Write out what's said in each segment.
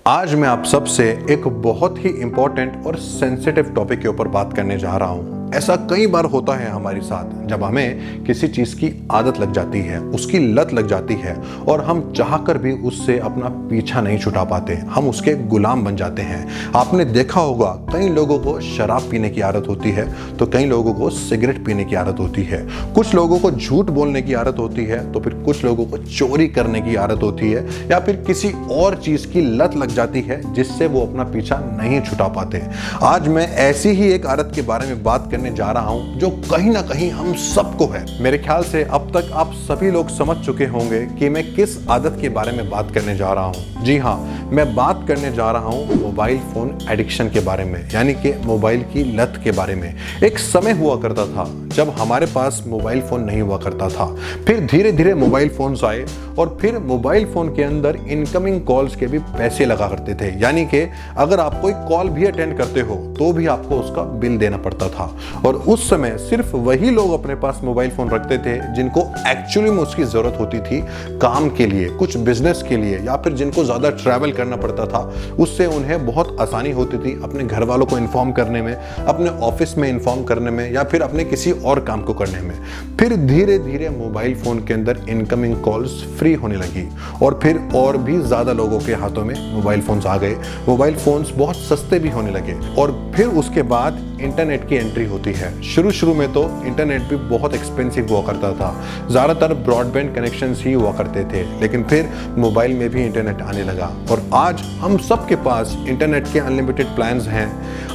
आज मैं आप सबसे एक बहुत ही इंपॉर्टेंट और सेंसिटिव टॉपिक के ऊपर बात करने जा रहा हूं। ऐसा कई बार होता है हमारे साथ, जब हमें किसी चीज की आदत लग जाती है, उसकी लत लग जाती है और हम चाहकर भी उससे अपना पीछा नहीं छुड़ा पाते, हम उसके गुलाम बन जाते हैं। आपने देखा होगा कई लोगों को शराब पीने की आदत होती है, तो कई लोगों को सिगरेट पीने की आदत होती है, कुछ लोगों को झूठ बोलने की आदत होती है, तो फिर कुछ लोगों को चोरी करने की आदत होती है, या फिर किसी और चीज की लत लग जाती है जिससे वो अपना पीछा नहीं छुड़ा पाते। आज मैं ऐसी ही एक आदत के बारे में बात करने जा रहा हूं जो कहीं ना कहीं हम सबको है। मेरे ख्याल से अब तक आप सभी लोग समझ चुके होंगे कि मैं किस आदत के बारे में बात करने जा रहा हूं। जी हां, मैं बात करने जा रहा हूं मोबाइल फोन एडिक्शन के बारे में, यानी कि मोबाइल की लत के बारे में। एक समय हुआ करता था जब हमारे पास मोबाइल फोन नहीं हुआ करता था, फिर धीरे धीरे मोबाइल फोन्स आए और फिर मोबाइल फोन के अंदर इनकमिंग कॉल्स के भी पैसे लगा करते थे, यानी कि अगर आप कोई कॉल भी अटेंड करते हो तो भी आपको उसका बिल देना पड़ता था। और उस समय सिर्फ वही लोग अपने पास मोबाइल फोन रखते थे जिनको एक्चुअली में उसकी जरूरत होती थी, काम के लिए, कुछ बिजनेस के लिए, या फिर जिनको ज्यादा ट्रैवल करना पड़ता था। उससे उन्हें बहुत आसानी होती थी अपने घर वालों को इन्फॉर्म करने में, अपने ऑफिस में इन्फॉर्म करने में, या फिर अपने किसी और काम को करने में। फिर धीरे धीरे मोबाइल फोन के अंदर इनकमिंग कॉल्स फ्री होने लगी और फिर और भी ज्यादा लोगों के हाथों में मोबाइल फोन्स आ गए। मोबाइल फोन्स बहुत सस्ते भी होने लगे और फिर उसके बाद इंटरनेट की एंट्री होती है। शुरू में तो इंटरनेट भी बहुत एक्सपेंसिव हुआ करता था, ज्यादातर ब्रॉडबैंड कनेक्शंस ही हुआ करते थे, लेकिन फिर मोबाइल में भी इंटरनेट आने लगा और आज हम सबके पास इंटरनेट के अनलिमिटेड प्लान्स हैं,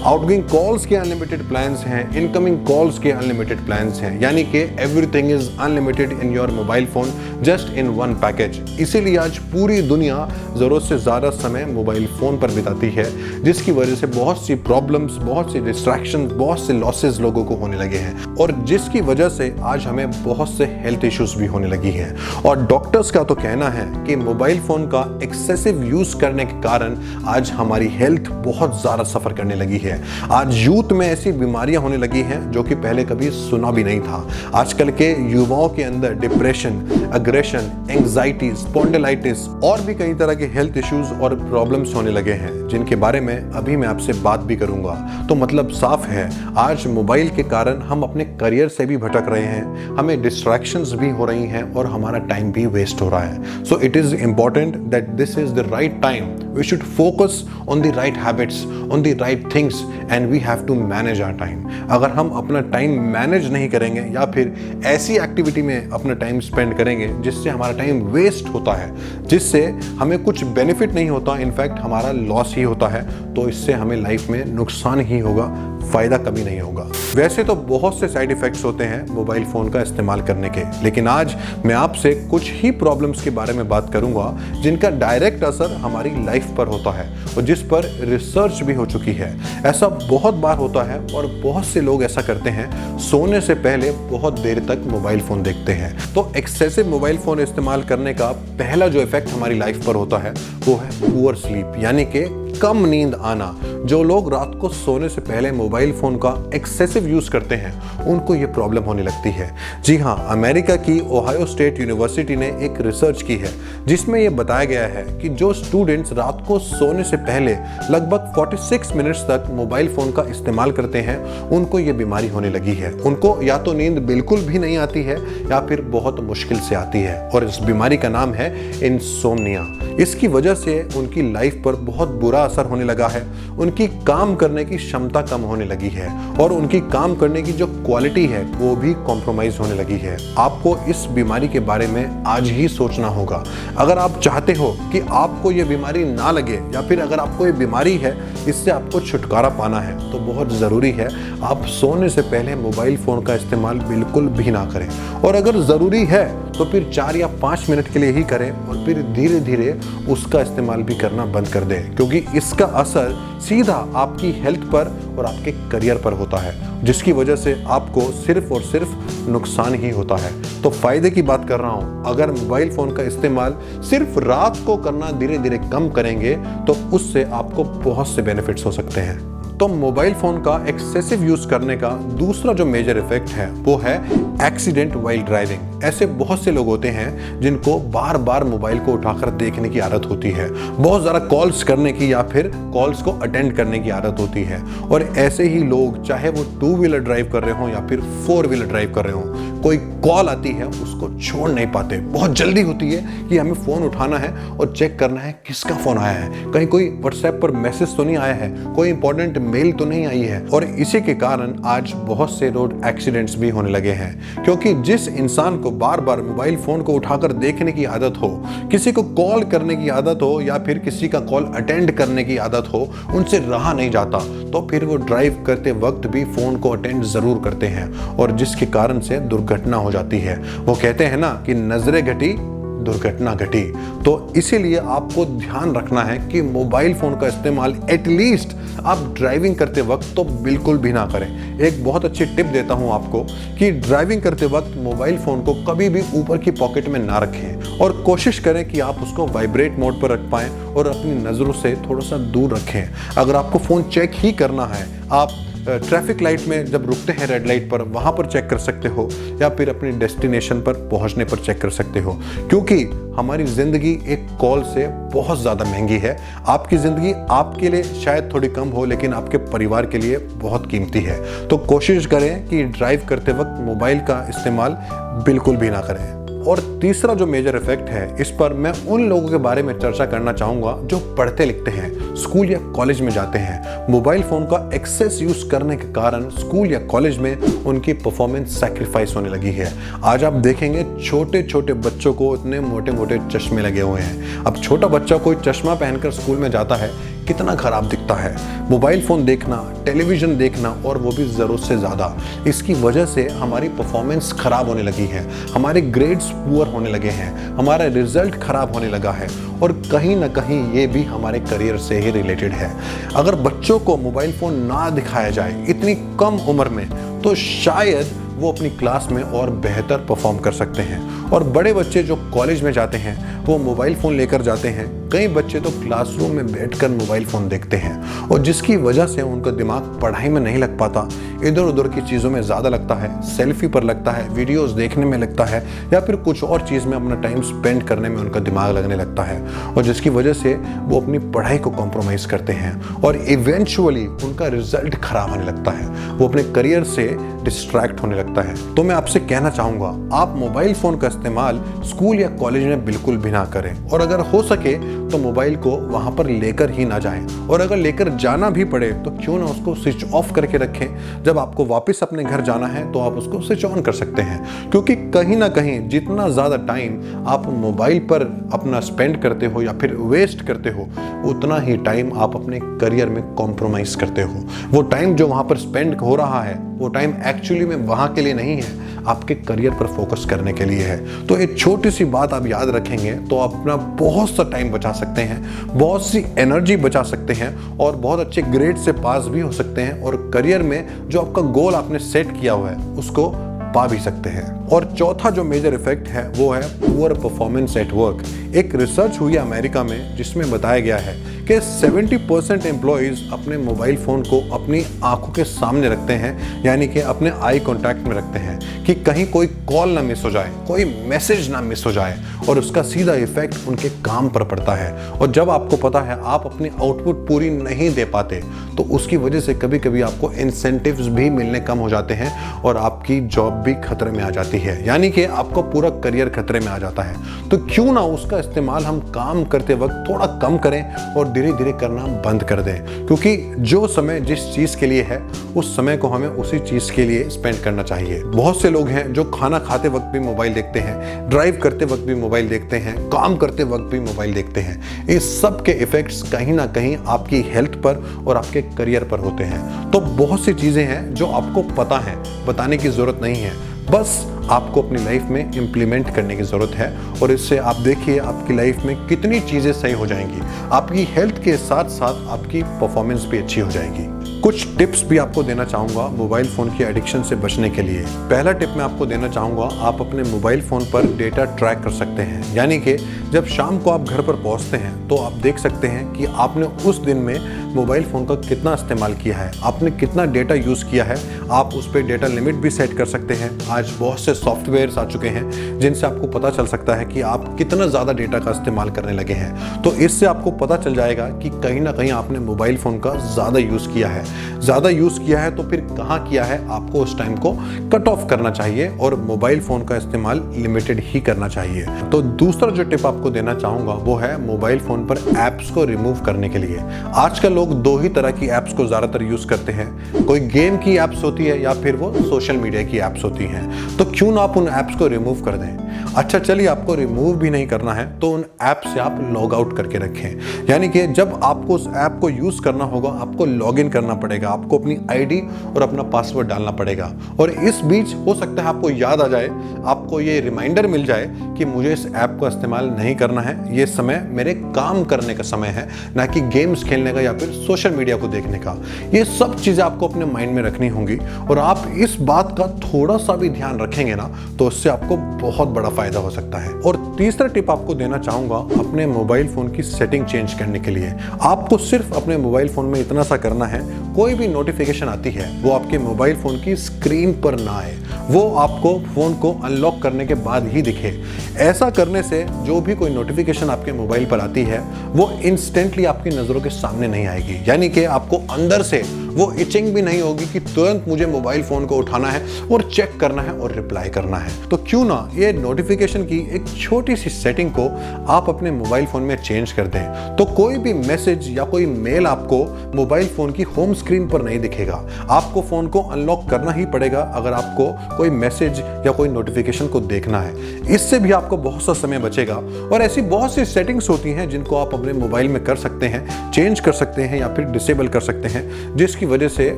आउटगोइंग कॉल्स के अनलिमिटेड प्लान्स हैं, इनकमिंग कॉल्स के अनलिमिटेड प्लान्स हैं, यानी कि everything is unlimited in your mobile phone just in one package. इसीलिए आज पूरी दुनिया जरूरत से ज्यादा समय मोबाइल फोन पर बिताती है, जिसकी वजह से बहुत सी प्रॉब्लम्स, बहुत सी डिस्ट्रैक्शन, बहुत से लॉसेस लोगों को होने लगे हैं और जिसकी वजह से आज हमें बहुत से हेल्थ इश्यूज भी होने लगी हैं। और डॉक्टर्स का तो कहना है कि मोबाइल फोन का एक्सेसिव यूज करने के कारण आज हमारी हेल्थ बहुत ज्यादा सफर करने लगी है। आज यूथ में ऐसी बीमारियां होने लगी हैं जो कि पहले कभी सुना भी नहीं था। आजकल के युवाओं के अंदर डिप्रेशन, अग्रेशन, एंजाइटी, स्पॉन्डिलाइटिस और भी कई तरह के हेल्थ इश्यूज और प्रॉब्लम्स होने लगे हैं, जिनके बारे में अभी मैं आपसे बात भी करूंगा। तो मतलब साफ है, आज मोबाइल के कारण हम अपने करियर से भी भटक रहे हैं, हमें डिस्ट्रैक्शंस भी हो रही हैं और हमारा टाइम भी वेस्ट हो रहा है। So it is important that this is the right time, we should focus on the right habits, on the right things and we have to manage our time. अगर हम अपना टाइम मैनेज नहीं करेंगे या फिर ऐसी एक्टिविटी में अपना टाइम स्पेंड करेंगे जिससे हमारा टाइम वेस्ट होता है, जिससे हमें कुछ बेनिफिट नहीं होता, इनफैक्ट हमारा लॉस ही होता है, तो इससे हमें लाइफ में नुकसान ही होगा, फायदा कभी नहीं होगा। वैसे तो बहुत से साइड इफेक्ट्स होते हैं मोबाइल फोन का इस्तेमाल करने के, लेकिन आज मैं आपसे कुछ ही प्रॉब्लम्स के बारे में बात करूंगा जिनका डायरेक्ट असर हमारी लाइफ पर होता है और जिस पर रिसर्च भी हो चुकी है। ऐसा बहुत बार होता है और बहुत से लोग ऐसा करते हैं, सोने से पहले बहुत देर तक मोबाइल फोन देखते हैं। तो एक्सेसिव मोबाइल फोन इस्तेमाल करने का पहला जो इफेक्ट हमारी लाइफ पर होता है वो है पुअर स्लीप, यानी कि कम नींद आना। जो लोग रात को सोने से पहले मोबाइल फोन का एक्सेसिव यूज करते हैं उनको ये प्रॉब्लम होने लगती है। जी हाँ, अमेरिका की ओहायो स्टेट यूनिवर्सिटी ने एक रिसर्च की है जिसमें यह बताया गया है कि जो स्टूडेंट्स रात को सोने से पहले लगभग 46 मिनट्स तक मोबाइल फोन का इस्तेमाल करते हैं उनको ये बीमारी होने लगी है। उनको या तो नींद बिल्कुल भी नहीं आती है या फिर बहुत मुश्किल से आती है और इस बीमारी का नाम है इंसोम्निया। इसकी वजह से उनकी लाइफ पर बहुत बुरा असर होने लगा है, उनकी काम करने की क्षमता कम होने लगी है और उनकी काम करने की जो क्वालिटी है वो भी कॉम्प्रोमाइज होने लगी है। आपको इस बीमारी के बारे में आज ही सोचना होगा। अगर आप चाहते हो कि आपको ये बीमारी ना लगे या फिर अगर आपको ये बीमारी है, इससे आपको छुटकारा पाना है, तो बहुत ज़रूरी है आप सोने से पहले मोबाइल फ़ोन का इस्तेमाल बिल्कुल भी ना करें और अगर ज़रूरी है तो फिर 4 या 5 मिनट के लिए ही करें और फिर धीरे धीरे उसका इस्तेमाल भी करना बंद कर दें, क्योंकि इसका असर सीधा आपकी हेल्थ पर और आपके करियर पर होता है, जिसकी वजह से आपको सिर्फ और सिर्फ नुकसान ही होता है। तो फायदे की बात कर रहा हूं, अगर मोबाइल फोन का इस्तेमाल सिर्फ रात को करना धीरे धीरे कम करेंगे तो उससे आपको बहुत से बेनिफिट्स हो सकते हैं। तो मोबाइल फोन का एक्सेसिव यूज करने का दूसरा जो मेजर इफेक्ट है वो है एक्सीडेंट वाइल ड्राइविंग। ऐसे बहुत से लोग होते हैं जिनको बार बार मोबाइल को उठाकर देखने की आदत होती है, बहुत ज़्यादा कॉल्स करने की या फिर कॉल्स को अटेंड करने की आदत होती है। और ऐसे ही लोग, चाहे वो 2 व्हीलर ड्राइव कर रहे हो या फिर 4 व्हीलर ड्राइव कर रहे हो, कोई कॉल आती है उसको छोड़ नहीं पाते। बहुत जल्दी होती है कि हमें फ़ोन उठाना है और चेक करना है किसका फ़ोन आया है, कहीं कोई व्हाट्सएप पर मैसेज तो नहीं आया है, कोई इंपॉर्टेंट मेल तो नहीं आई है। और इसी के कारण आज बहुत से रोड एक्सीडेंट्स भी होने लगे हैं, क्योंकि जिस इंसान को बार बार मोबाइल फ़ोन को उठाकर देखने की आदत हो, किसी को कॉल करने की आदत हो या फिर किसी का कॉल अटेंड करने की आदत हो, उनसे रहा नहीं जाता, तो फिर वो ड्राइव करते वक्त भी फ़ोन को अटेंड ज़रूर करते हैं और जिसके कारण से दुर्घटना हो जाती है। वो कहते हैं ना कि नजरें घटी दुर्घटना घटी। तो इसीलिए आपको ध्यान रखना है कि मोबाइल फ़ोन का इस्तेमाल एटलीस्ट आप ड्राइविंग करते वक्त तो बिल्कुल भी ना करें। एक बहुत अच्छी टिप देता हूं आपको कि ड्राइविंग करते वक्त मोबाइल फ़ोन को कभी भी ऊपर की पॉकेट में ना रखें और कोशिश करें कि आप उसको वाइब्रेट मोड पर रख पाएं और अपनी नज़रों से थोड़ा सा दूर रखें। अगर आपको फ़ोन चेक ही करना है, आप ट्रैफिक लाइट में जब रुकते हैं रेड लाइट पर, वहाँ पर चेक कर सकते हो या फिर अपनी डेस्टिनेशन पर पहुँचने पर चेक कर सकते हो, क्योंकि हमारी ज़िंदगी एक कॉल से बहुत ज़्यादा महंगी है। आपकी ज़िंदगी आपके लिए शायद थोड़ी कम हो, लेकिन आपके परिवार के लिए बहुत कीमती है। तो कोशिश करें कि ड्राइव करते वक्त मोबाइल का इस्तेमाल बिल्कुल भी ना करें। और तीसरा जो मेजर इफेक्ट है, इस पर मैं उन लोगों के बारे में चर्चा करना चाहूँगा जो पढ़ते लिखते हैं, स्कूल या कॉलेज में जाते हैं। मोबाइल फ़ोन का एक्सेस यूज़ करने के कारण स्कूल या कॉलेज में उनकी परफॉर्मेंस सैक्रिफाइस होने लगी है। आज आप देखेंगे छोटे छोटे बच्चों को इतने मोटे मोटे चश्मे लगे हुए हैं। अब छोटा बच्चा कोई चश्मा पहनकर स्कूल में जाता है, कितना खराब दिखता है। मोबाइल फ़ोन देखना, टेलीविज़न देखना और वो भी ज़रूरत से ज़्यादा, इसकी वजह से हमारी परफॉर्मेंस ख़राब होने लगी है, हमारे ग्रेड्स पुअर होने लगे हैं, हमारा रिजल्ट ख़राब होने लगा है और कहीं ना कहीं ये भी हमारे करियर से ही रिलेटेड है। अगर बच्चों को मोबाइल फ़ोन ना दिखाया जाए इतनी कम उम्र में, तो शायद वो अपनी क्लास में और बेहतर परफॉर्म कर सकते हैं। और बड़े बच्चे जो कॉलेज में जाते हैं वो मोबाइल फ़ोन लेकर जाते हैं। कई बच्चे तो क्लासरूम में बैठकर मोबाइल फ़ोन देखते हैं और जिसकी वजह से उनका दिमाग पढ़ाई में नहीं लग पाता, इधर उधर की चीज़ों में ज़्यादा लगता है, सेल्फी पर लगता है, वीडियोस देखने में लगता है या फिर कुछ और चीज़ में अपना टाइम स्पेंड करने में उनका दिमाग लगने लगता है और जिसकी वजह से वो अपनी पढ़ाई को कॉम्प्रोमाइज़ करते हैं और इवेंचुअली उनका रिजल्ट खराब होने लगता है, वो अपने करियर से डिस्ट्रैक्ट होने लगता है। तो मैं आपसे कहना चाहूँगा, आप मोबाइल फ़ोन का इस्तेमाल स्कूल या कॉलेज में बिल्कुल भी ना करें और अगर हो सके तो मोबाइल को वहाँ पर लेकर ही ना जाएं और अगर लेकर जाना भी पड़े तो क्यों ना उसको स्विच ऑफ करके रखें। जब आपको वापस अपने घर जाना है तो आप उसको स्विच ऑन कर सकते हैं, क्योंकि कहीं ना कहीं जितना ज़्यादा टाइम आप मोबाइल पर अपना स्पेंड करते हो या फिर वेस्ट करते हो, उतना ही टाइम आप अपने करियर में कॉम्प्रोमाइज़ करते हो। वो टाइम जो वहाँ पर स्पेंड हो रहा है वो टाइम एक्चुअली में वहाँ के लिए नहीं है, आपके करियर पर फोकस करने के लिए है। तो एक छोटी सी बात आप याद रखेंगे तो आप अपना बहुत सा टाइम बचा सकते हैं, बहुत सी एनर्जी बचा सकते हैं और बहुत अच्छे ग्रेड से पास भी हो सकते हैं और करियर में जो आपका गोल आपने सेट किया हुआ है उसको पा भी सकते हैं। और चौथा जो मेजर इफेक्ट है वो है पुअर परफॉर्मेंस एट वर्क। एक रिसर्च हुई है अमेरिका में जिसमें बताया गया है कि 70% एम्प्लॉयज़ अपने मोबाइल फ़ोन को अपनी आंखों के सामने रखते हैं, यानी कि अपने आई कांटेक्ट में रखते हैं कि कहीं कोई कॉल ना मिस हो जाए, कोई मैसेज ना मिस हो जाए और उसका सीधा इफेक्ट उनके काम पर पड़ता है। और जब आपको पता है आप अपनी आउटपुट पूरी नहीं दे पाते तो उसकी वजह से कभी कभी आपको इंसेंटिव्स भी मिलने कम हो जाते हैं और आपकी जॉब भी खतरे में आ जाती है, यानी कि आपका पूरा करियर खतरे में आ जाता है। तो क्यों ना उसका इस्तेमाल हम काम करते वक्त थोड़ा कम करें और धीरे धीरे करना बंद कर दें, क्योंकि जो समय जिस चीज़ के लिए है उस समय को हमें उसी चीज़ के लिए स्पेंड करना चाहिए। बहुत से लोग हैं जो खाना खाते वक्त भी मोबाइल देखते हैं, ड्राइव करते वक्त भी मोबाइल देखते हैं, काम करते वक्त भी मोबाइल देखते हैं। इस सब के इफेक्ट्स कहीं ना कहीं आपकी हेल्थ पर और आपके करियर पर होते हैं। तो बहुत सी चीज़ें हैं जो आपको पता है, बताने की ज़रूरत नहीं है, बस आपको अपनी लाइफ में इम्प्लीमेंट करने की ज़रूरत है और इससे आप देखिए आपकी लाइफ में कितनी चीज़ें सही हो जाएंगी। आपकी हेल्थ के साथ साथ आपकी परफॉर्मेंस भी अच्छी हो जाएगी। कुछ टिप्स भी आपको देना चाहूँगा मोबाइल फ़ोन की एडिक्शन से बचने के लिए। पहला टिप मैं आपको देना चाहूँगा, आप अपने मोबाइल फ़ोन पर डेटा ट्रैक कर सकते हैं, यानी कि जब शाम को आप घर पर पहुँचते हैं तो आप देख सकते हैं कि आपने उस दिन में मोबाइल फ़ोन का कितना इस्तेमाल किया है, आपने कितना डेटा यूज़ किया है। आप उस पर डेटा लिमिट भी सेट कर सकते हैं। आज बहुत से सॉफ्टवेयर्स आ चुके हैं जिनसे आपको पता चल सकता है कि आप कितना ज़्यादा डेटा का इस्तेमाल करने लगे हैं। तो इससे आपको पता चल जाएगा कि कहीं ना कहीं आपने मोबाइल फ़ोन का ज़्यादा यूज़ किया है। ज़्यादा यूज़ किया है तो फिर कहाँ किया है, आपको उस टाइम को कट ऑफ करना चाहिए और मोबाइल फ़ोन का इस्तेमाल लिमिटेड ही करना चाहिए। तो दूसरा जो टिप आपको देना चाहूँगा वो है मोबाइल फ़ोन पर ऐप्स को रिमूव करने के लिए। आजकल लोग दो ही तरह की ऐप्स को ज़्यादातर यूज़ करते हैं, कोई गेम की ऐप्स होती है या फिर वो सोशल मीडिया की ऐप्स होती हैं। तो क्यों ना आप उन ऐप्स को रिमूव कर दें। अच्छा चलिए, आपको रिमूव भी नहीं करना है तो उन ऐप से आप लॉग आउट करके रखें। यानी कि जब आपको उस ऐप को यूज़ करना होगा आपको लॉग इन करना पड़ेगा, आपको अपनी आईडी और अपना पासवर्ड डालना पड़ेगा। और इस बीच हो सकता है आपको याद आ जाए, आपको ये रिमाइंडर मिल जाए कि मुझे इस ऐप का इस्तेमाल नहीं करना है, ये समय मेरे काम करने का समय है, ना कि गेम्स खेलने का या फिर सोशल मीडिया को देखने का। ये सब चीज़ें आपको अपने माइंड में रखनी होंगी और आप इस बात का थोड़ा सा भी ध्यान रखेंगे ना तो उससे आपको बहुत बड़ा फायदा हो सकता है। और तीसरा टिप आपको देना चाहूँगा अपने मोबाइल फ़ोन की सेटिंग चेंज करने के लिए। आपको सिर्फ अपने मोबाइल फ़ोन में इतना सा करना है, कोई भी नोटिफिकेशन आती है वो आपके मोबाइल फ़ोन की स्क्रीन पर ना आए, वो आपको फ़ोन को अनलॉक करने के बाद ही दिखे। ऐसा करने से जो भी कोई नोटिफिकेशन आपके मोबाइल पर आती है वो इंस्टेंटली आपकी नज़रों के सामने नहीं आएगी। यानी कि आपको अंदर से वो इचिंग भी नहीं होगी कि तुरंत मुझे मोबाइल फ़ोन को उठाना है और चेक करना है और रिप्लाई करना है। तो क्यों ना ये नोटिफिकेशन की एक छोटी सी सेटिंग को आप अपने मोबाइल फ़ोन में चेंज कर दें, तो कोई भी मैसेज या कोई मेल आपको मोबाइल फ़ोन की होम स्क्रीन पर नहीं दिखेगा। आपको फ़ोन को अनलॉक करना ही पड़ेगा अगर आपको कोई मैसेज या कोई नोटिफिकेशन को देखना है। इससे भी आपको बहुत सा समय बचेगा। और ऐसी बहुत सी सेटिंग्स होती हैं जिनको आप अपने मोबाइल में कर सकते हैं, चेंज कर सकते हैं या फिर डिसेबल कर सकते हैं, जिसकी वजह से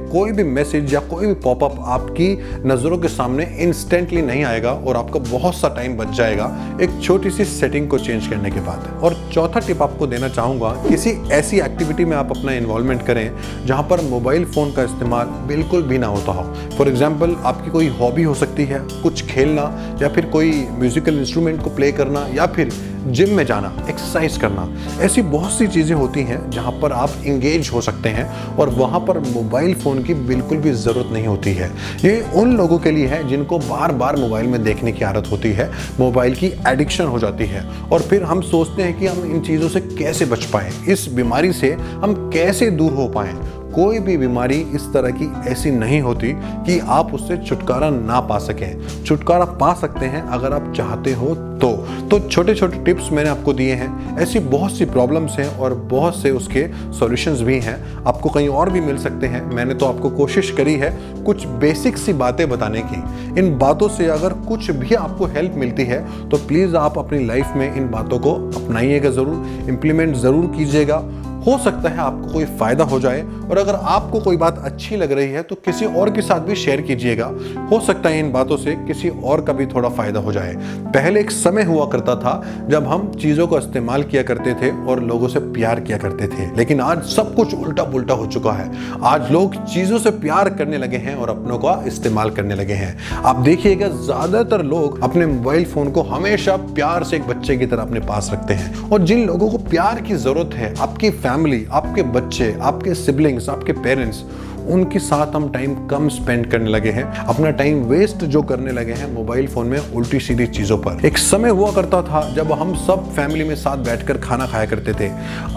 कोई भी मैसेज या कोई भी पॉपअप आपकी नज़रों के सामने इंस्टेंटली नहीं आएगा और आपका बहुत सा टाइम बच जाएगा एक छोटी सी सेटिंग को चेंज करने के बाद। और चौथा टिप आपको देना चाहूँगा, किसी ऐसी एक्टिविटी में आप अपना इन्वॉल्वमेंट करें जहाँ पर मोबाइल फ़ोन का इस्तेमाल बिल्कुल भी ना होता हो। फॉर एग्जाम्पल आपकी कोई हॉबी हो सकती है, कुछ खेलना या फिर कोई म्यूजिकल इंस्ट्रूमेंट को प्ले करना या फिर जिम में जाना, एक्सरसाइज करना। ऐसी बहुत सी चीज़ें होती हैं जहाँ पर आप इंगेज हो सकते हैं और वहाँ पर मोबाइल फ़ोन की बिल्कुल भी ज़रूरत नहीं होती है। ये उन लोगों के लिए है जिनको बार बार मोबाइल में देखने की आदत होती है, मोबाइल की एडिक्शन हो जाती है और फिर हम सोचते हैं कि हम इन चीज़ों से कैसे बच पाएँ, इस बीमारी से हम कैसे दूर हो पाएँ। कोई भी बीमारी इस तरह की ऐसी नहीं होती कि आप उससे छुटकारा ना पा सकें। छुटकारा पा सकते हैं अगर आप चाहते हो तो छोटे छोटे टिप्स मैंने आपको दिए हैं। ऐसी बहुत सी प्रॉब्लम्स हैं और बहुत से उसके सॉल्यूशंस भी हैं, आपको कहीं और भी मिल सकते हैं। मैंने तो आपको कोशिश करी है कुछ बेसिक सी बातें बताने की। इन बातों से अगर कुछ भी आपको हेल्प मिलती है तो प्लीज़ आप अपनी लाइफ में इन बातों को अपनाइएगा ज़रूर, इम्प्लीमेंट ज़रूर कीजिएगा। हो सकता है आपको कोई फ़ायदा हो जाए और अगर आपको कोई बात अच्छी लग रही है तो किसी और के साथ भी शेयर कीजिएगा। हो सकता है इन बातों से किसी और का भी थोड़ा फ़ायदा हो जाए। पहले एक समय हुआ करता था जब हम चीज़ों का इस्तेमाल किया करते थे और लोगों से प्यार किया करते थे, लेकिन आज सब कुछ उल्टा पुल्टा हो चुका है। आज लोग चीज़ों से प्यार करने लगे हैं और अपनों का इस्तेमाल करने लगे हैं। आप देखिएगा ज़्यादातर लोग अपने मोबाइल फ़ोन को हमेशा प्यार से एक बच्चे की तरह अपने पास रखते हैं और जिन लोगों को प्यार की ज़रूरत है, आपकी फैमिली, आपके बच्चे, आपके सिबलिंग्स, आपके पेरेंट्स, उनके साथ हम टाइम कम स्पेंड करने लगे हैं। अपना टाइम वेस्ट जो करने लगे हैं मोबाइल फ़ोन में उल्टी सीधी चीज़ों पर। एक समय हुआ करता था जब हम सब फैमिली में साथ बैठकर खाना खाया करते थे।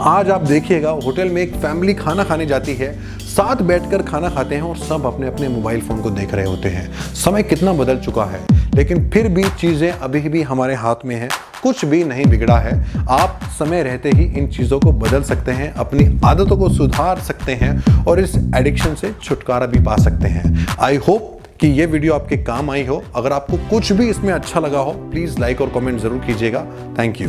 आज आप देखिएगा होटल में एक फैमिली खाना खाने जाती है, साथ बैठकर खाना खाते हैं और सब अपने अपने मोबाइल फ़ोन को देख रहे होते हैं। समय कितना बदल चुका है, लेकिन फिर भी चीज़ें अभी भी हमारे हाथ में हैं, कुछ भी नहीं बिगड़ा है। आप समय रहते ही इन चीज़ों को बदल सकते हैं, अपनी आदतों को सुधार सकते हैं और इस एडिक्शन से छुटकारा भी पा सकते हैं। आई होप कि ये वीडियो आपके काम आई हो। अगर आपको कुछ भी इसमें अच्छा लगा हो प्लीज़ लाइक और कमेंट ज़रूर कीजिएगा। Thank you.